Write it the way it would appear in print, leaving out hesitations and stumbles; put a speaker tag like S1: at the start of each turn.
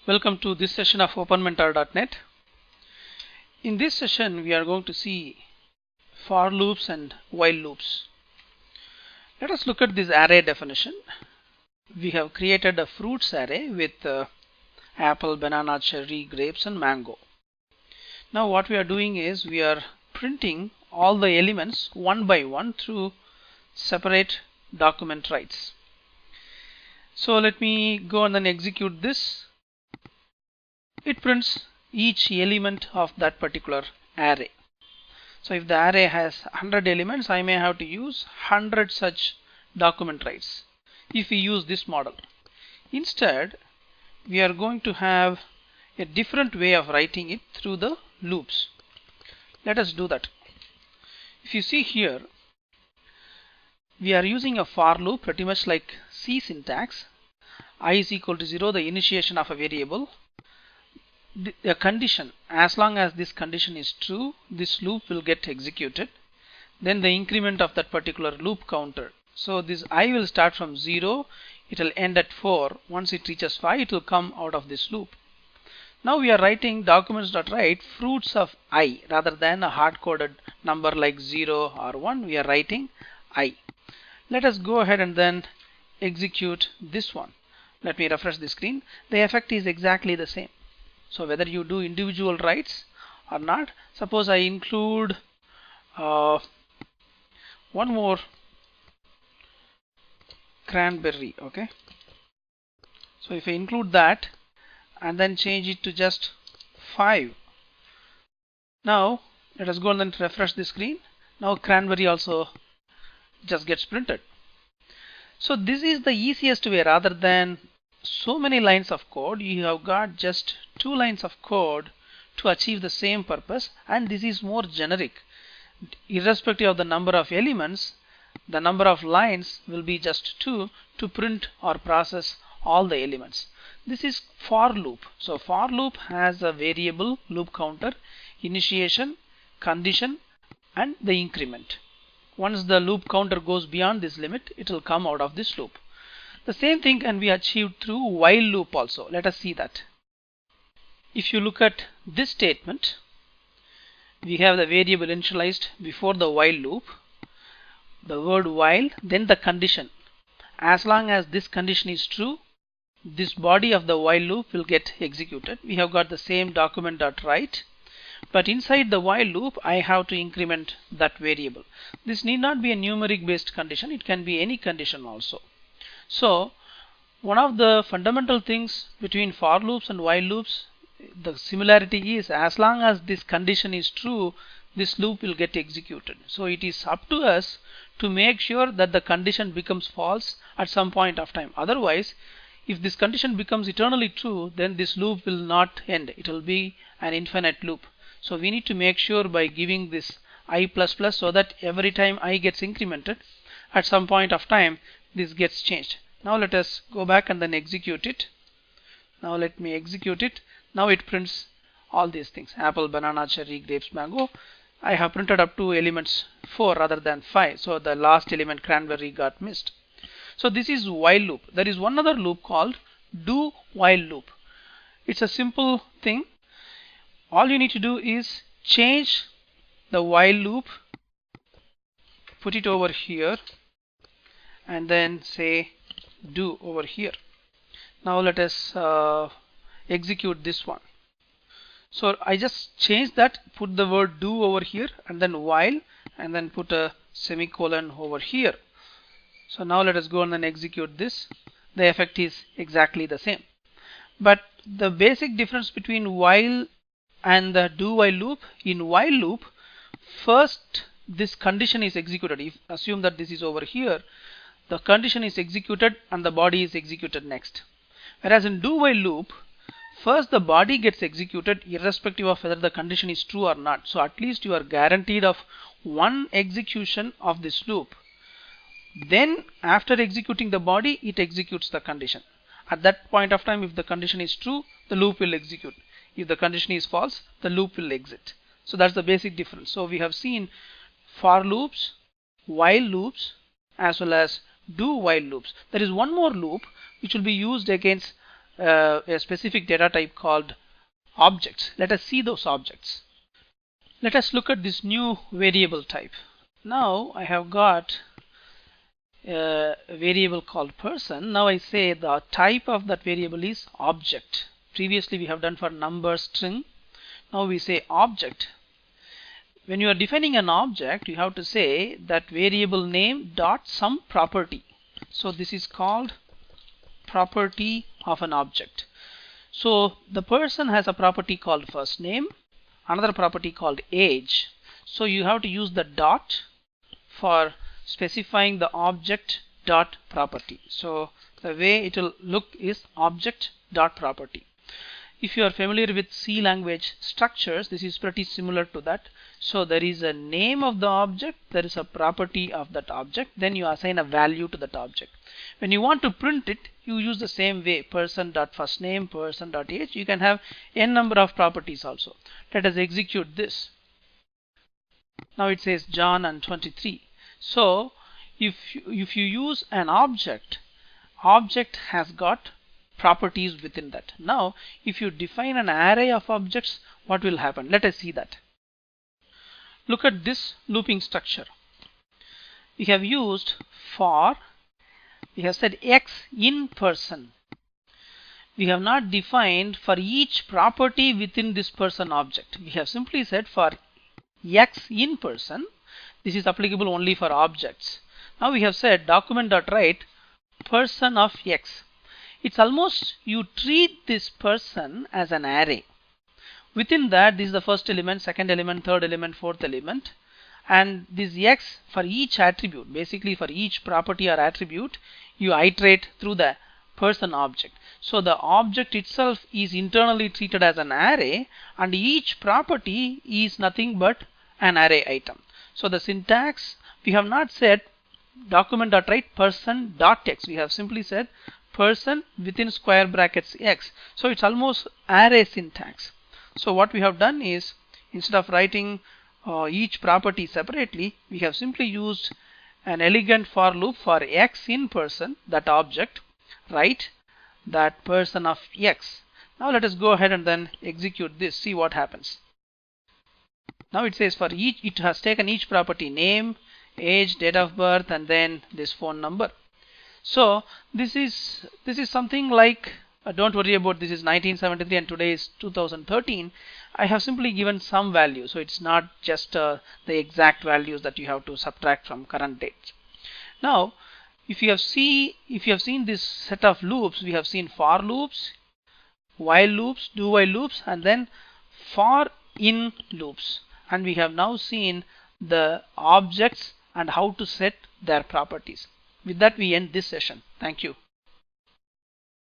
S1: Welcome to this session of OpenMentor.net. In this session, we are going to see for loops and while loops. Let us look at this array definition. We have created a fruits array with apple, banana, cherry, grapes and mango. Now what we are doing is we are printing all the elements one by one through separate document writes. So let me go and then execute this. It prints each element of that particular array. So if the array has 100 elements, I may have to use 100 such document writes if we use this model. Instead, we are going to have a different way of writing it through the loops. Let us do that. If you see here, we are using a for loop pretty much like C syntax. I is equal to 0, the initiation of a variable. The condition, as long as this condition is true, this loop will get executed. Then the increment of that particular loop counter. So this I will start from 0, it will end at 4. Once it reaches 5, it will come out of this loop. Now we are writing documents.write fruits of I rather than a hard-coded number like 0 or 1. We are writing I. Let us go ahead and then execute this one. Let me refresh the screen. The effect is exactly the same. So whether you do individual writes or not, suppose I include one more cranberry, okay. So if I include that and then change it to just 5. Now let us go and then refresh the screen. Now cranberry also just gets printed. So this is the easiest way. Rather than so many lines of code, you have got just 2 lines of code to achieve the same purpose, and this is more generic. Irrespective of the number of elements, the number of lines will be just 2 to print or process all the elements. This is for loop. So for loop has a variable loop counter, initiation, condition and the increment. Once the loop counter goes beyond this limit, it will come out of this loop. The same thing can be achieved through while loop also. Let us see that. If you look at this statement, we have the variable initialized before the while loop, the word while, then the condition. As long as this condition is true, this body of the while loop will get executed. We have got the same document.write, but inside the while loop I have to increment that variable. This need not be a numeric based condition, it can be any condition also. So one of the fundamental things between for loops and while loops, the similarity is as long as this condition is true, this loop will get executed. So it is up to us to make sure that the condition becomes false at some point of time. Otherwise, if this condition becomes eternally true, then this loop will not end. It will be an infinite loop. So we need to make sure by giving this I++ so that every time I gets incremented, at some point of time this gets changed. Now let us go back and then execute it. Now let me execute it. Now it prints all these things: apple, banana, cherry, grapes, mango. I have printed up to elements 4 rather than 5, so the last element cranberry got missed. So this is while loop. There is one other loop called do while loop. It's a simple thing. All you need to do is change the while loop, put it over here and then say do over here. Now let us execute this one. So I just changed that, put the word do over here and then while, and then put a semicolon over here. So now let us go and then execute this. The effect is exactly the same. But the basic difference between while and the do while loop, in while loop, first this condition is executed. If assume that this is over here, the condition is executed and the body is executed next. Whereas in do while loop, first the body gets executed irrespective of whether the condition is true or not. So at least you are guaranteed of one execution of this loop. Then after executing the body, it executes the condition. At that point of time, if the condition is true, the loop will execute. If the condition is false, the loop will exit. So that's the basic difference. So we have seen for loops, while loops, as well as do while loops. There is one more loop which will be used against a specific data type called objects. Let us see those objects. Let us look at this new variable type. Now I have got a variable called person. Now I say the type of that variable is object. Previously we have done for number, string. Now we say object. When you are defining an object, you have to say that variable name dot some property. So this is called property of an object. So the person has a property called first name, another property called age. So you have to use the dot for specifying the object dot property. So the way it will look is object dot property. If you are familiar with C language structures, this is pretty similar to that. So there is a name of the object, there is a property of that object, then you assign a value to that object. When you want to print it, you use the same way, person dot first name, person dot age. You can have n number of properties also. Let us execute this. Now it says John and 23. So if you use an object has got properties within that. Now if you define an array of objects, what will happen? Let us see that. Look at this looping structure. We have used for, we have said x in person. We have not defined for each property within this person object. We have simply said for x in person. This is applicable only for objects. Now we have said document.write person of x. It's almost you treat this person as an array. Within that, this is the first element, second element, third element, fourth element, and this x for each attribute, basically for each property or attribute, you iterate through the person object. So the object itself is internally treated as an array, and each property is nothing but an array item. So the syntax, we have not said document.write person.x. We have simply said person within square brackets x. So it's almost array syntax. So what we have done is, instead of writing each property separately, we have simply used an elegant for loop for x in person, that object, write that person of x. Now let us go ahead and then execute this, see what happens. Now it says for each, it has taken each property, name, age, date of birth, and then this phone number. So this is something like, don't worry about this is 1973 and today is 2013. I have simply given some value, so it's not just the exact values that you have to subtract from current dates. Now if you have seen this set of loops, we have seen for loops, while loops, do while loops, and then for in loops, and we have now seen the objects and how to set their properties. With that we end this session. Thank you.